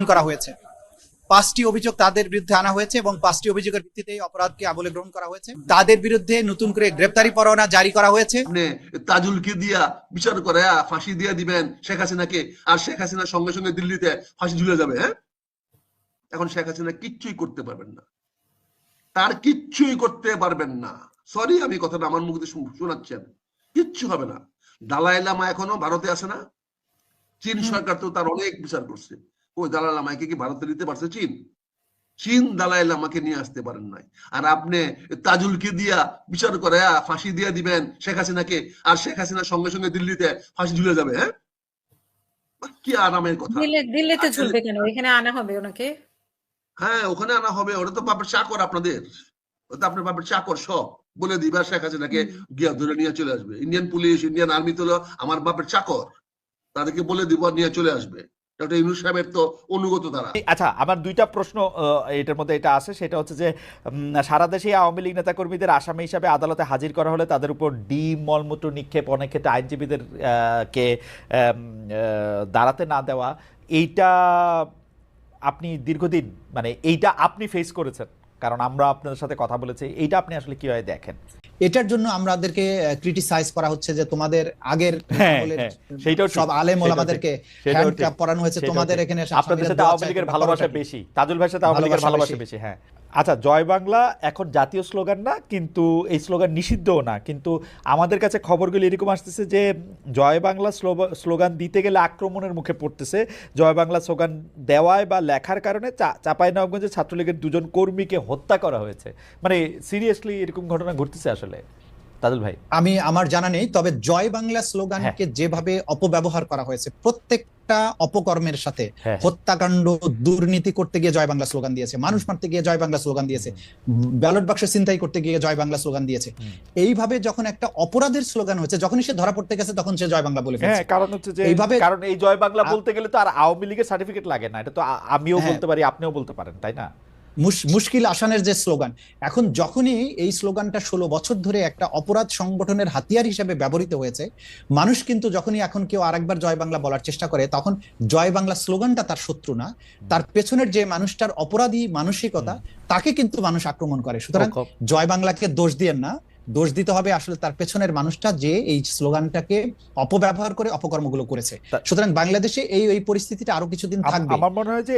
করা হয়েছে। 5টি অভিযোগ তাদের বিরুদ্ধে আনা হয়েছে এবং 5টি অভিযোগের ভিত্তিতে এই অপরাধকে আমলে গ্রহণ করা হয়েছে। তাদের বিরুদ্ধে নতুন করে গ্রেপ্তারি পরোয়ানা জারি করা হয়েছে। আপনি তাজুলকে দিয়া বিচার করে ফাঁসি দিয়ে দিবেন শেখ হাসিনাকে, আর শেখ হাসিনার সঙ্গে সঙ্গে দিল্লিতে ফাঁসি ঝুলে যাবে। হ্যাঁ, এখন শেখ হাসিনা কিচ্ছুই করতে পারবেন না, তার কিচ্ছুই করতে পারবেন না। সরি, আমি কথাটা আমার মুখ দিয়ে শোনাচ্ছেন, কিচ্ছু হবে না। দালাই লামা এখনো ভারতে আছে না? চীন সরকার তো তার অনেক বিচার করছে। ওই দালাই লামাকে কি ভারতে দিতে পারছে চীন? চীন দালাই লামাকে নিয়ে আসতে পারেন নাই। আর আপনি তাজুলকে দিয়া বিচার করে ফাঁসি দিয়ে দিবেন শেখ হাসিনাকে, আর শেখ হাসিনার সঙ্গে সঙ্গে দিল্লিতে ফাঁসি ঝুলে যাবে। হ্যাঁ, কি আরামের কথা। দিল্লিতে ঝুলবে কেন? এখানে আনা হবে ওনাকে। হ্যাঁ, ওখানে আনা হবে। ওটা তো বাপের চাকর আপনাদের, ওটা আপনার বাপের চাকর। সব বলে দিবা শেখ হাসিনাকে গিয়া ধরে নিয়ে চলে আসবে। ইন্ডিয়ান পুলিশ, ইন্ডিয়ান আর্মি তো আমার বাপের চাকর, তাদেরকে বলে দিব নিয়ে চলে আসবে। ডক্টর ইউনূস সাহেবের তো অনুগত তারা। আচ্ছা, আমার দুইটা প্রশ্ন এটার মধ্যে এটা আছে, সেটা হচ্ছে যে সারা দেশে আওয়ামী লীগ নেতাকর্মীদের আসামি হিসাবে আদালতে হাজির করা হলে তাদের উপর ডিম মলমূত্র নিক্ষেপ, অনেক ক্ষেত্রে আইনজীবীদের কে দাঁড়াতে না দেওয়া, এইটা আপনি দীর্ঘদিন মানে এইটা আপনি ফেস করেছেন, কারণ আমরা আপনাদের সাথে কথা বলেছি, এইটা আপনি আসলে কিভাবে দেখেন? এটার জন্য আমাদেরকে ক্রিটিসাইজ করা হচ্ছে যে তোমাদের আগের সব আলেম ওলামাদেরকে হ্যান্ডকাপ পরানো হয়েছে, তোমাদের এখানে আপনাদের সাথে আওয়ামী লীগের ভালোবাসা বেশি, তাজুল ভাইয়ের সাথে আওয়ামী লীগের ভালোবাসা বেশি। হ্যাঁ, আচ্ছা, জয় বাংলা এখন জাতীয় স্লোগান না, কিন্তু এই স্লোগান নিষিদ্ধও না, কিন্তু আমাদের কাছে খবরগুলো এরকম আসতেছে যে জয় বাংলা স্লোগান দিতে গেলে আক্রমণের মুখে পড়তেছে। জয় বাংলা স্লোগান দেওয়ায় বা লেখার কারণে চাঁপাইনবাবগঞ্জে ছাত্রলীগের 2 জন কর্মীকে হত্যা করা হয়েছে। মানে সিরিয়াসলি এরকম ঘটনা ঘটতেছে আসলে তাজুল ভাই? আমার জানা নেই, তবে জয় বাংলা স্লোগানকে যেভাবে অপব্যবহার করা হয়েছে, প্রত্যেকটা অপকর্মের সাথে, হত্যাকাণ্ড, দুর্নীতি করতে গিয়ে জয় বাংলা স্লোগান দিয়েছে, মানুষ মারতে গিয়ে জয় বাংলা স্লোগান দিয়েছে, ব্যালট বাক্স ছিনতাই করতে গিয়ে জয় বাংলা স্লোগান দিয়েছে। এইভাবে যখন একটা অপরাধের স্লোগান হয়েছে, যখন সে ধরা পড়তে গেছে তখন সে জয় বাংলা বলে ফেলেছে। কারণ হচ্ছে যে কারণ এই জয় বাংলা বলতে গেলে তো আর আওয়ামী লীগের সার্টিফিকেট লাগে না, এটা তো আমিও বলতে পারি, আপনিও বলতে পারেন, তাই না? মুশকিল আসানের যে স্লোগান, এখন যখনই এই স্লোগানটা 16 বছর ধরে একটা অপরাধ সংগঠনের হাতিয়ার হিসেবে ব্যবহৃত হয়েছে, মানুষ কিন্তু যখনই এখন কেউ আরেকবার জয় বাংলা বলার চেষ্টা করে, তখন জয় বাংলা স্লোগানটা তার শত্রু না, তার পেছনের যে মানুষটার অপরাধী মানসিকতা, তাকে কিন্তু মানুষ আক্রমণ করে। সুতরাং জয় বাংলাকে দোষ দিয়েন না, দোষ দিতে হবে আসলে তার পেছনের মানুষটা যে এই স্লোগানটাকে অপব্যবহার করে অপকর্মগুলো করেছে। সুতরাং বাংলাদেশে এই পরিস্থিতিটা আরো কিছুদিন থাকবে। আমার মনে হয় যে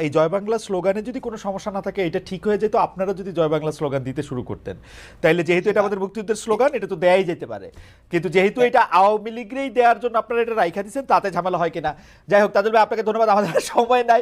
এই জয় বাংলা স্লোগানে যদি কোনো সমস্যা না থাকে, এটা ঠিক হয়ে যেত আপনারা যদি জয় বাংলা স্লোগান দিতে শুরু করতেন, তাইলে যেহেতু এটা আমাদের মুক্তিযুদ্ধের স্লোগান, এটা তো দেয়াই যেতে পারে, কিন্তু যেহেতু এটা আওয়ামী লীগেই দেওয়ার জন্য আপনারা এটা রাইখা দিচ্ছেন, তাতে ঝামেলা হয় কিনা। যাই হোক, তাজুল ভাই আপনাকে ধন্যবাদ, আমাদের সময় নাই।